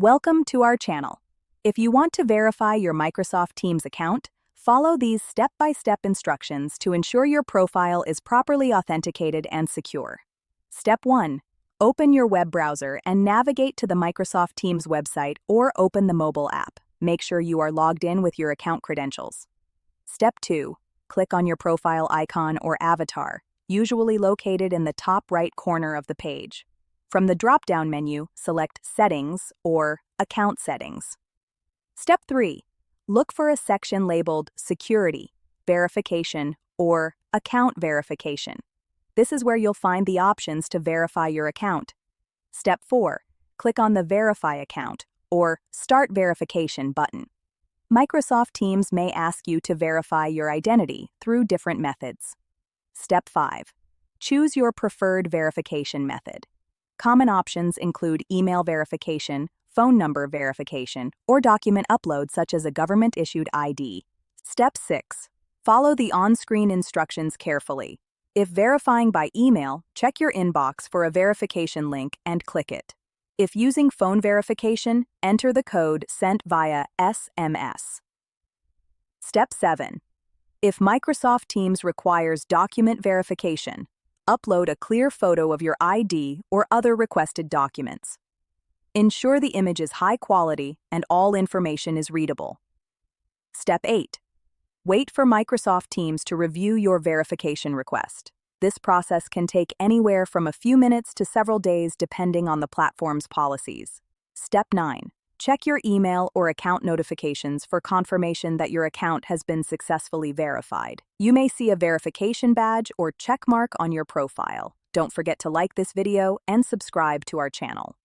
Welcome to our channel. If you want to verify your Microsoft Teams account, follow these step-by-step instructions to ensure your profile is properly authenticated and secure. Step 1. Open your web browser and navigate to the Microsoft Teams website or open the mobile app. Make sure you are logged in with your account credentials. Step 2. Click on your profile icon or avatar, usually located in the top right corner of the page. From the drop-down menu, select Settings or Account Settings. Step 3. Look for a section labeled Security, Verification, or Account Verification. This is where you'll find the options to verify your account. Step 4. Click on the Verify Account or Start Verification button. Microsoft Teams may ask you to verify your identity through different methods. Step 5. Choose your preferred verification method. Common options include email verification, phone number verification, or document upload such as a government-issued ID. Step 6. Follow the on-screen instructions carefully. If verifying by email, check your inbox for a verification link and click it. If using phone verification, enter the code sent via SMS. Step 7. If Microsoft Teams requires document verification, upload a clear photo of your ID or other requested documents. Ensure the image is high quality and all information is readable. Step 8. Wait for Microsoft Teams to review your verification request. This process can take anywhere from a few minutes to several days depending on the platform's policies. Step 9. Check your email or account notifications for confirmation that your account has been successfully verified. You may see a verification badge or check mark on your profile. Don't forget to like this video and subscribe to our channel.